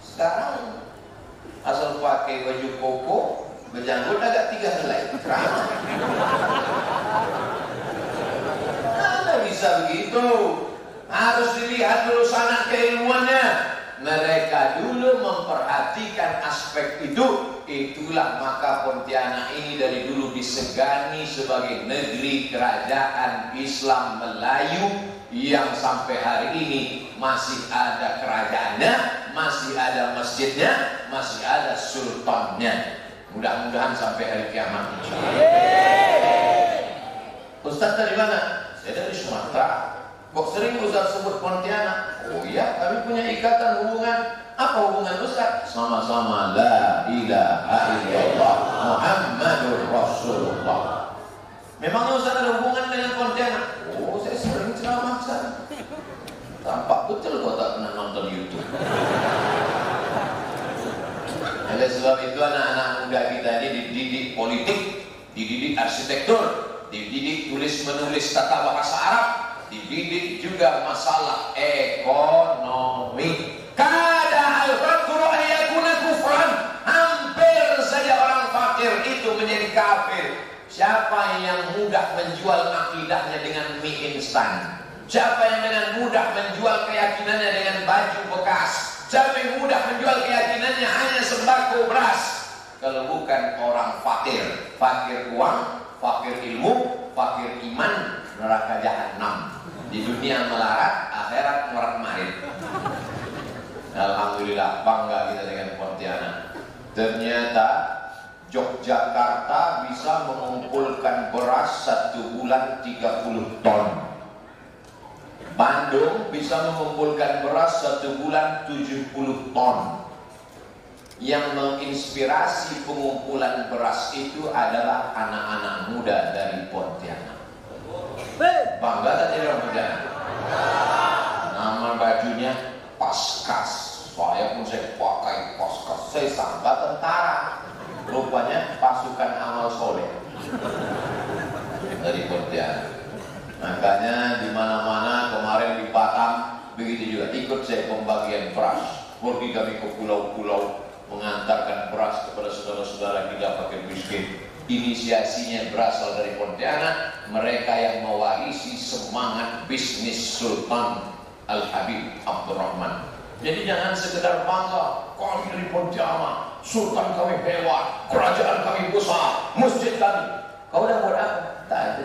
Sekarang asal pakai baju koko, berjanggut agak 3 helai ceramah. Bisa begitu. Harus dilihat dulu sanad keilmuannya. Mereka dulu memperhatikan aspek itu. Itulah maka Pontianak ini dari dulu disegani sebagai negeri kerajaan Islam Melayu yang sampai hari ini masih ada kerajaannya, masih ada masjidnya, masih ada sultannya. Mudah-mudahan sampai hari kiamat. Ustaz dari mana? Saya dari Sumatera. Kok sering Ustaz sebut Pontianak? Oh iya, kami punya ikatan hubungan. Apa hubungan Ustaz? Sama-sama la ilaha illallah Muhammadur Rasulullah. Memangnya Ustaz ada hubungan dengan Pontianak? Oh, saya sering ceramah sana. Tampak betul kok tak pernah nonton YouTube. Oleh sebab itu anak-anak muda kita ini dididik politik, dididik arsitektur, dididik tulis-menulis tata bahasa Arab, dididik juga masalah ekonomi. Kada al-fakru ayyakuna kufran. Hampir saja orang fakir itu menjadi kafir. Siapa yang mudah menjual akidahnya dengan mie instan? Siapa yang dengan mudah menjual keyakinannya dengan baju bekas? Siapa yang mudah menjual keyakinannya hanya sembako beras? Kalau bukan orang fakir, fakir uang, fakir ilmu, fakir iman, neraka jahanam. Di dunia melarat, akhirat merat-marit. Alhamdulillah, bangga kita dengan Pontianak. Ternyata Yogyakarta bisa mengumpulkan beras 1 bulan 30 ton. Bandung bisa mengumpulkan beras 1 bulan 70 ton. Yang menginspirasi pengumpulan beras itu adalah anak-anak muda dari Pontianak. Bangga tak jadi orang Pontianak? Nama bajunya Paskas. Saya pun saya pakai Paskas. Saya sangka tentara. Rupanya pasukan amal soleh dari Pontianak. Makanya di mana-mana kemarin di Batam begitu juga ikut saya pembagian beras. Pergi kami ke pulau-pulau mengantarkan beras kepada saudara-saudara kita pakai miskin. Inisiasinya berasal dari Pontianak. Mereka yang mewarisi semangat bisnis Sultan Al-Habib Abdurrahman. Jadi jangan sekedar bangga, kami dari Pontianak, Sultan kami hebat, kerajaan kami besar, masjid kami. Kau udah buat apa? Tak ada.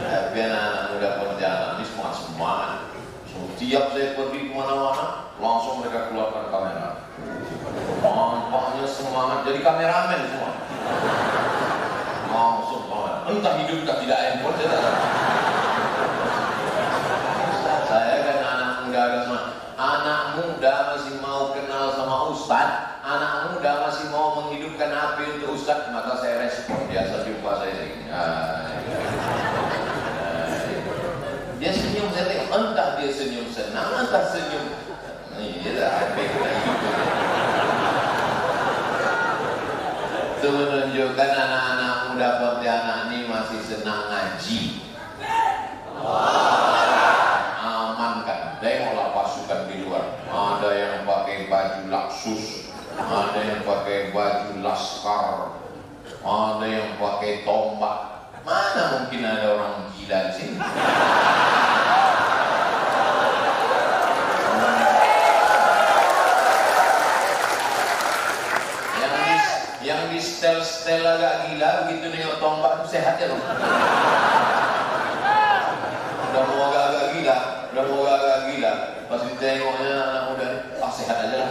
Tapi anak-anak muda Pontianak ini semangat. Setiap saya pergi kemana-mana, langsung mereka keluarkan kamera. Nampaknya semangat, jadi kameramen semua. Langsung kamera. entah hidup entah tidak handphone. Saya kan anak muda sama anak muda masih mau kenal sama Ustadz, anak muda masih mau menghidupkan api untuk Ustadz, maka saya respon biasa jumpa saya ini. Dia senyum, saya tengok entah dia senyum senang, entah senyum. Itu menunjukkan anak-anak muda Pontianak ini masih senang ngaji. Aman kan? Tengoklah pasukan di luar. Ada yang pakai baju Laksus, ada yang pakai baju Laskar, ada yang pakai tombak. Mana mungkin ada orang gila di sini? Yang di setel agak gila, begitu nengok tombak itu sehat ya loh. Udah mau agak gila, pas ditengoknya anak muda, sehat aja lah.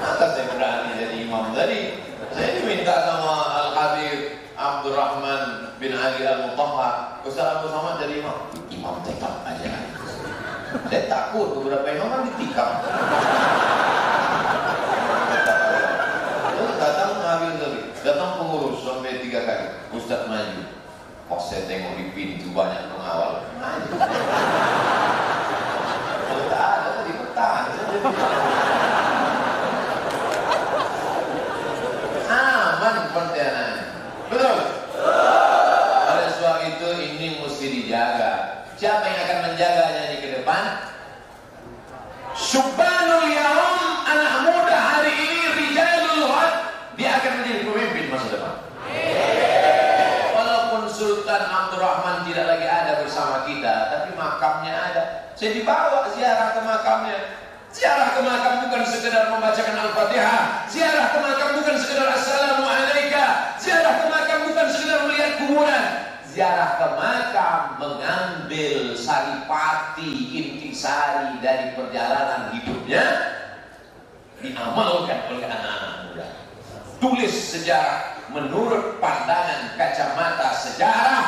Maka saya berani jadi imam tadi. Saya diminta sama Al-Habib Abdurrahman bin Ali Al-Mutahhar, Ustaz Abu Samad jadi imam tetap aja. Saya takut beberapa imam kan ditikam. Datang pengurus sampai 3 kali, Ustaz maju. Pas saya tengok di pintu banyak pengawal. Kalau tak ada tadi bertahan. Aman Pontianak. Betul? Oleh sebab itu ini mesti dijaga. Siapa yang akan menjaganya di ke depan? Subhanul Yaum, anak muda hari ini, Rijalul Haq, dia akan menjadi pemimpin masa depan. Walaupun Sultan Abdurrahman tidak lagi ada bersama kita, tapi makamnya ada. Saya dibawa ziarah ke makamnya. Ziarah ke makam bukan sekedar membacakan Al-Fatihah. Ziarah ke makam bukan sekedar Assalamualaikum. Ziarah ke makam bukan sekedar melihat kuburan. Ziarah ke makam mengambil saripati, intisari dari perjalanan hidupnya, diamalkan oleh anak-anak muda. Tulis sejarah menurut pandangan kacamata sejarah,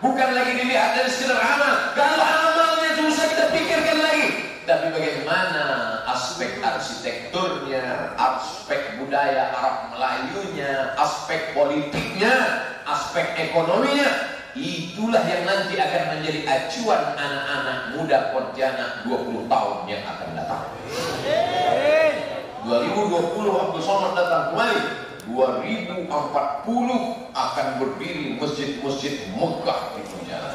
bukan lagi dilihat dari sekedar amal. Kalau amalnya susah kita pikirkan lagi, tapi bagaimana aspek arsitekturnya, aspek budaya Arab Melayunya, aspek politiknya, aspek ekonominya, itulah yang nanti akan menjadi acuan anak-anak muda Pontianak 20 tahun yang akan datang. 2020 Abdul Somad datang kembali. 2040 akan berdiri masjid-masjid megah di Pontianak.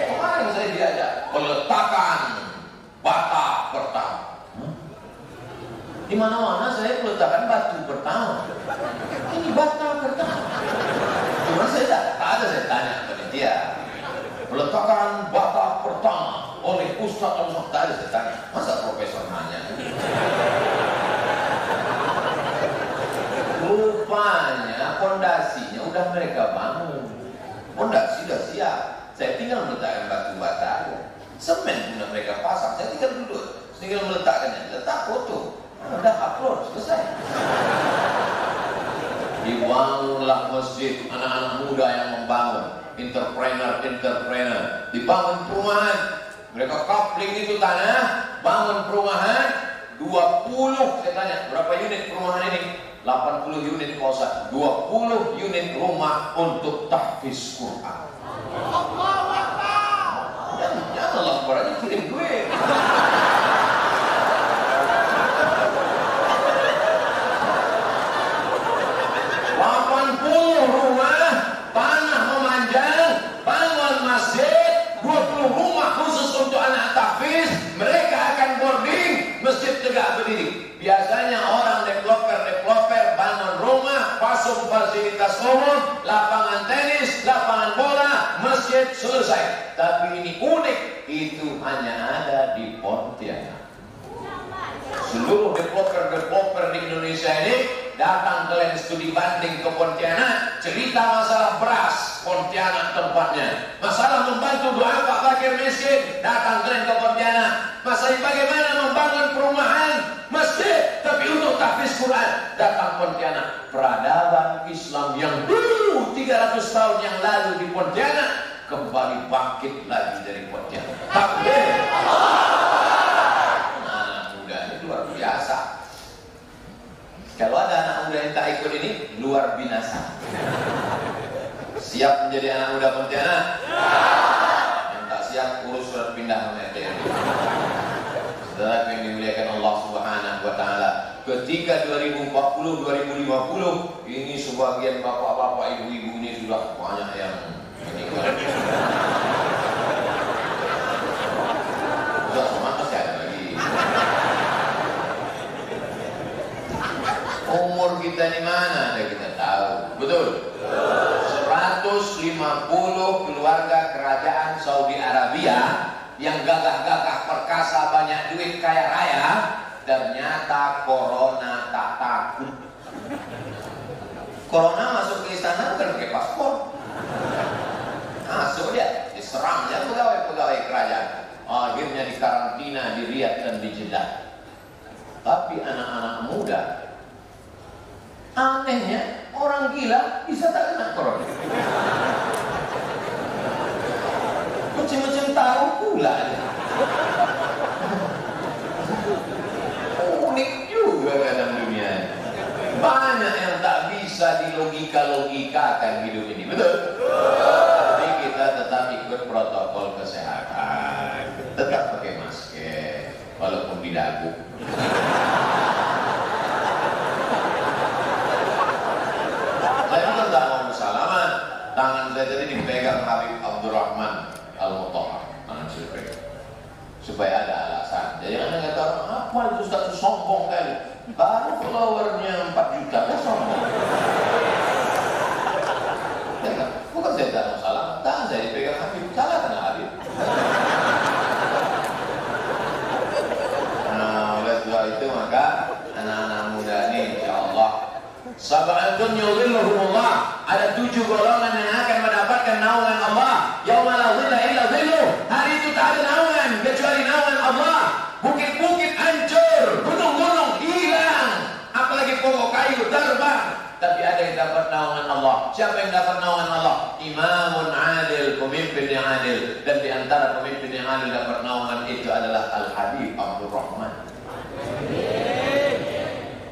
Kemarin saya diajak peletakan bata pertama. Di mana-mana saya peletakan batu pertama. Ini bata pertama. Cuma saya tak ada, saya tanya kepada dia. Peletakan bata pertama oleh Ustaz Al-Somad, tak ada saya tanya. Masa profesor nanya? Rupanya pondasinya udah mereka bangun. Pondasi sudah siap. Saya tinggal meletakkan batu bata. Semen sudah mereka pasang. Saya tinggal duduk, tinggal meletakkannya. Letak foto. Udah upload, selesai. Dibangunlah masjid, anak-anak muda yang membangun, entrepreneur. Dibangun perumahan. Mereka coupling itu tanah, bangun perumahan 20. Saya tanya, berapa unit perumahan ini? 80 unit kosan, 20 unit rumah untuk tahfiz Quran. Janganlah berarti kirim duit. 80 rumah, tanah memanjang, bangun masjid, 20 rumah khusus untuk anak tahfiz. Mereka akan boarding, masjid tegak berdiri. Biasanya orang developer bangun rumah, pasung fasilitas umum, lapangan tenis, lapangan bola, masjid, selesai. Tapi ini unik, itu hanya ada di Pontianak. Seluruh developer di Indonesia ini datang ke Land Studi Banding ke Pontianak, cerita masalah beras, Pontianak tempatnya. Masalah membantu doa Pak Fakir miskin, datang ke Pontianak. Masalah bagaimana membangun perumahan, masjid, tapi untuk tahfiz Quran, datang Pontianak. Peradaban Islam yang dulu 300 tahun yang lalu di Pontianak kembali bangkit lagi dari Pontianak. Takbir. Anak muda ini luar biasa. Kalau ada anak muda yang tak ikut ini, luar binasa. Siap menjadi anak muda Pontianak? Yang tak siap urus surat pindah sama RT. Saudara yang dimuliakan Allah Subhanahu wa taala, ketika 2040-2050 ini sebagian bapak-bapak ibu-ibu ini sudah banyak yang meninggal. Sudah semangat masih ada lagi. Umur kita di mana ada kita tahu, betul? 150 keluarga kerajaan Saudi Arabia yang gagah-gagah perkasa, banyak duit, kaya raya, ternyata corona tak takut. Corona masuk ke istana bukan pakai paspor, masuk dia, diserang ya pegawai-pegawai kerajaan, akhirnya dikarantina di Riyadh dan di Jeddah. Tapi anak-anak muda, anehnya orang gila bisa tak kena corona. Macam-macam tahu pula. Unik juga dalam dunia. Banyak yang tak bisa dilogika-logikakan hidup ini, betul? Tapi kita tetap ikut protokol kesehatan, tetap pakai masker walaupun di dagu. Saya bukan tak mau bersalaman. Tangan saya tadi dipegang Habib Abdurrahman Al-Mutahhar, tangan saya dipegang supaya ada alasan. Jadi anda kata orang, apa itu Ustaz sombong kali, baru followernya 4 juta, kan sombong. Bukan saya tak mau salah, tangan saya dipegang Habib, salah tangan Habib. Nah, oleh sebab itu maka anak-anak muda ini insyaAllah sab'atun yudhilluhumullah, ada 7 golongan yang akan mendapatkan naungan Allah. Yauma la dhilla illa dhilluh, hari itu tak ada naungan kecuali naungan Allah. Bukit-bukit hancur, gunung-gunung hilang, apalagi pokok kayu terbang. Tapi ada yang dapat naungan Allah. Siapa yang dapat naungan Allah? Imamun adil, pemimpin yang adil. Dan di antara pemimpin yang adil dapat naungan itu adalah Al-Habib Abdurrahman.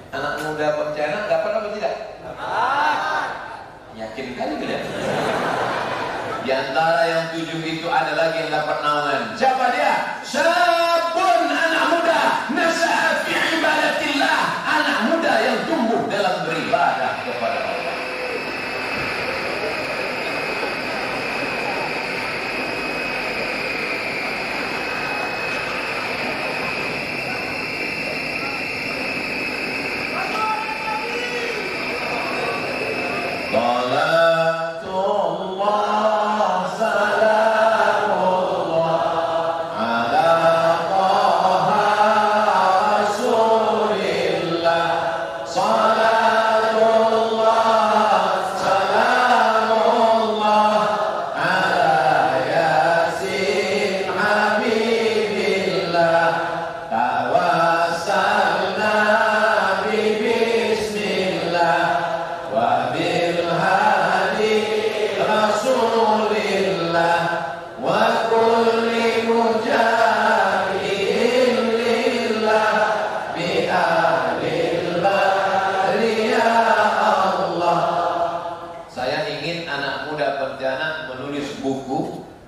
Anak muda Pontianak dapat apa tidak? Dapat. Yakin kali tidak? Di antara yang 7 itu ada lagi yang dapat naungan. Siapa dia? Sabun, anak muda nas'a fi ibadatillah, anak muda yang tumbuh dalam beribadah kepada Allah.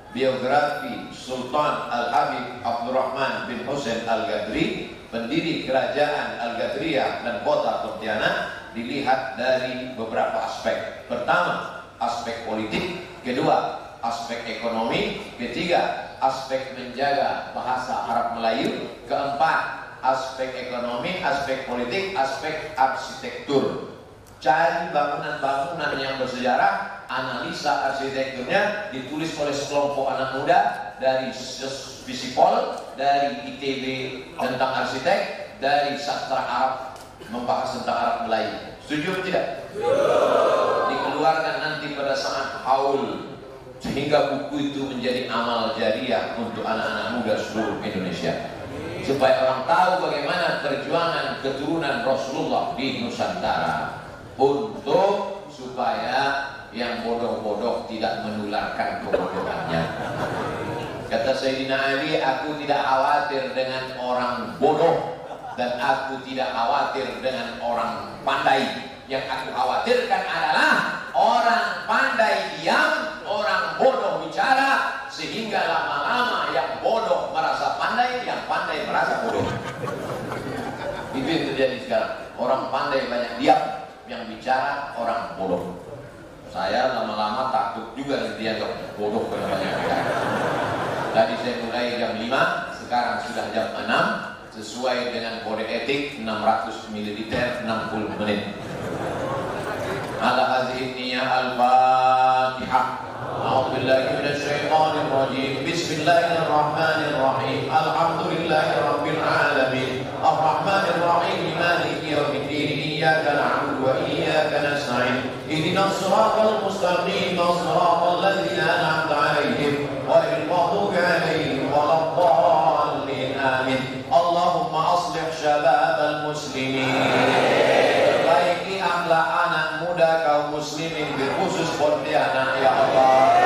Biografi Sultan Al-Habib Abdurrahman bin Husain Al-Gadri, pendiri kerajaan Al-Gadriyah dan kota Pontianak, dilihat dari beberapa aspek. Pertama, aspek politik. Kedua, aspek ekonomi. Ketiga, aspek menjaga bahasa Arab Melayu. Keempat, aspek ekonomi, aspek politik, aspek arsitektur. Cari bangunan-bangunan yang bersejarah, analisa arsitekturnya, ditulis oleh sekelompok anak muda dari Visipol, dari ITB tentang arsitek, dari sastra Arab membahas tentang Arab Melayu. Setuju atau tidak? Dikeluarkan nanti pada saat haul, sehingga buku itu menjadi amal jariah untuk anak-anak muda seluruh Indonesia. supaya orang tahu bagaimana perjuangan keturunan Rasulullah di Nusantara, untuk supaya yang bodoh-bodoh tidak menularkan kebodohannya. Kata Sayyidina Ali, aku tidak khawatir dengan orang bodoh dan aku tidak khawatir dengan orang pandai. Yang aku khawatirkan adalah orang pandai diam, orang bodoh bicara, sehingga lama-lama yang bodoh merasa pandai, yang pandai merasa bodoh. Itu yang terjadi sekarang. Orang pandai banyak diam, yang bicara orang bodoh. Saya lama-lama takut juga dia bodoh kalau banyak bicara. Tadi saya mulai jam 5, sekarang sudah jam 6. Sesuai dengan kode etik 600 ml 60 menit. Ala hadhihi niyyah al-Fatihah. A'udzu billahi minasy syaithanir rajim. Bismillahirrahmanirrahim. Alhamdulillahirabbil alamin. Arrahmanir rahim. Maliki yaumiddin. Iyyaka na'budu wa iyyaka nasta'in. Ihdinas siratal mustaqim. Siratal ladzina an'amta 'alaihim ghairil maghdubi 'alaihim waladdallin. Amin. Allahumma aslih syababal muslimin. Perbaiki akhlak anak muda kaum muslimin, berkhusus Pontianak ya Allah.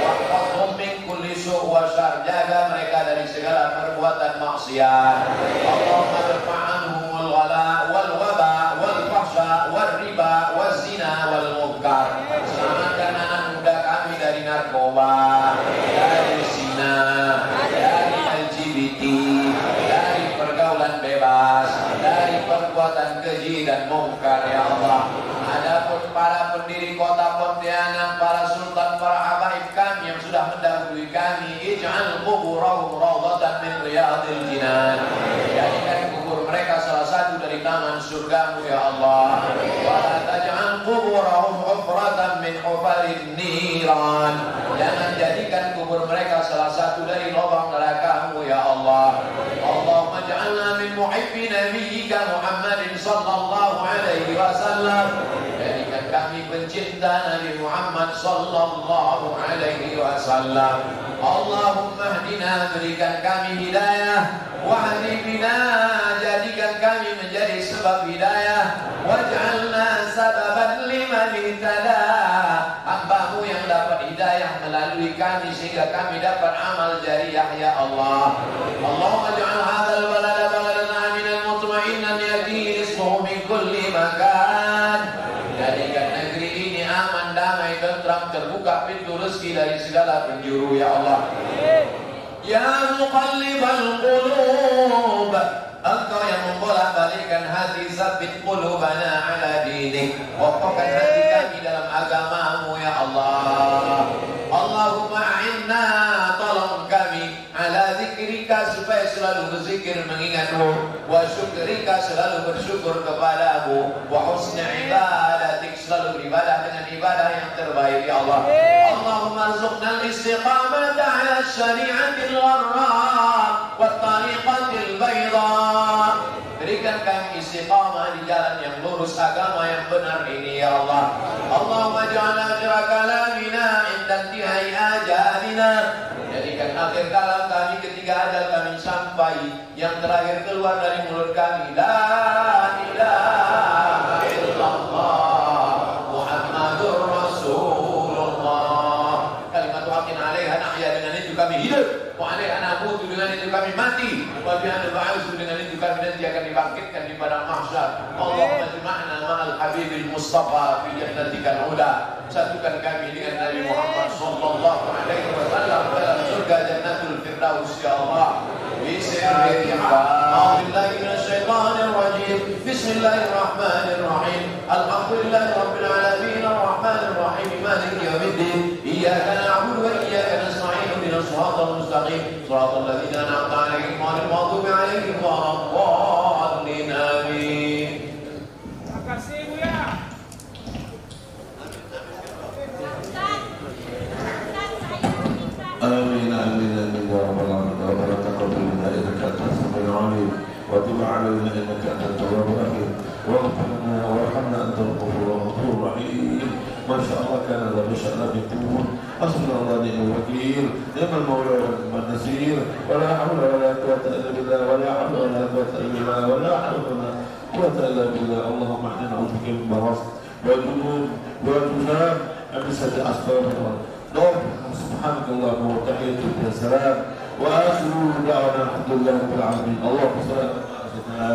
Wahfazhum min kulli su' wa syarr, jaga mereka dari segala perbuatan maksiat. Allahumma irfa' anhumul ghala wal waba wal fahsya wal riba wal zina wal munkar. Selamatkan anak muda kami dari narkoba, dari zina, dari LGBT, dari pergaulan bebas, dari perbuatan keji dan mungkar ya Allah. Adapun para pendiri kota Pontianak, para sultan, para habaib kami yang sudah mendahului kami, ij'al quburahum rawdatan min riyadil jinan. Jadikan kubur mereka salah satu dari taman surgamu ya Allah. Wa la taj'al quburahum hufratan min hufarin niran. Jangan jadikan kubur mereka salah satu dari lubang neraka-Mu ya Allah. Allahumma ja'alna min muhibbi nabiyyika Muhammadin sallallahu alaihi wasallam. Jadikan kami pencinta Nabi Muhammad sallallahu alaihi wasallam. Allahumma hdina, berikan kami hidayah. Wahdi bina, jadikan kami menjadi sebab hidayah. Waj'alna sababan liman ihtada, hamba-Mu yang dapat hidayah melalui kami sehingga kami dapat amal jariah ya Allah. Allahumma ja'al hadzal balada baladan aminan mutma'innan yatihi rizquhu min kulli makan. Jadikan negeri ini aman, damai, tentram, terbuka pintu rezeki dari segala penjuru ya Allah. Ya muqallibal qulub, Engkau yang membolak-balikkan hati, sabit qulubana ala dinik. Kokohkan hati kami dalam agama-Mu ya Allah. Allahumma a'inna, tolong kami, ala zikrika, supaya selalu berzikir mengingat-Mu, wa syukrika, selalu bersyukur kepada-Mu, wa husna ibadatik, selalu beribadah dengan ibadah yang terbaik ya Allah. Allahumma arzuqna al-istiqamata ala syari'atil gharra wa tariqatil bayda. Berikan kami istiqamah di jalan yang lurus, agama yang benar ini ya Allah. Allahumma ja'alna akhira kalamina inda intihai ajalina. Jadikan akhir kalam kami ketika ajal kami sampai, yang terakhir keluar dari mulut kami, la ilaha illallah Muhammadur Rasulullah. Kalimat haqqin 'alaiha nahya, dengan itu kami hidup. Wa 'alaiha namutu, dengan itu kami mati. Wa biha nub'atsu, dengan itu kami nanti akan dibangkitkan di padang mahsyar. Allahumma jama'na ma'al habibil mustafa fi jannatikal ula. Satukan kami dengan Nabi Muhammad sallallahu alaihi wasallam dalam surga jannatul firdaus ya Allah. Bismillahirrahmanirrahim. Alhamdulillahirabbil alamin, arrahmanir rahim, maliki yaumiddin. Iyyaka na'budu wa iyyaka nasta'in. Ihdinas siratal mustaqim, siratal ladzina an'amta 'alaihim ghairil maghdubi alaihim waladdallin. Amin. Terima kasih Bu ya. آمين آمين آمين يا رب العالمين. ربنا تقبل منا إنك أنت السميع العليم وتب علينا إنك أنت التواب الرحيم واغفر لنا وارحمنا أنت الغفور الرحيم. ما شاء الله كان هذا ما شاء الله يكون. حسبنا الله ونعم الوكيل، نعم المولى ونعم النصير، ولا حول ولا قوة إلا بالله، ولا حول ولا قوة إلا بالله، ولا حول ولا قوة إلا بالله. اللهم احنا نعوذ بك من المرض والجنون والجذام من سد أسباب نور. سبحانك اللهم وتحياتك يا سلام، وآخر دعوانا الحمد لله رب العالمين. اللهم صل على سيدنا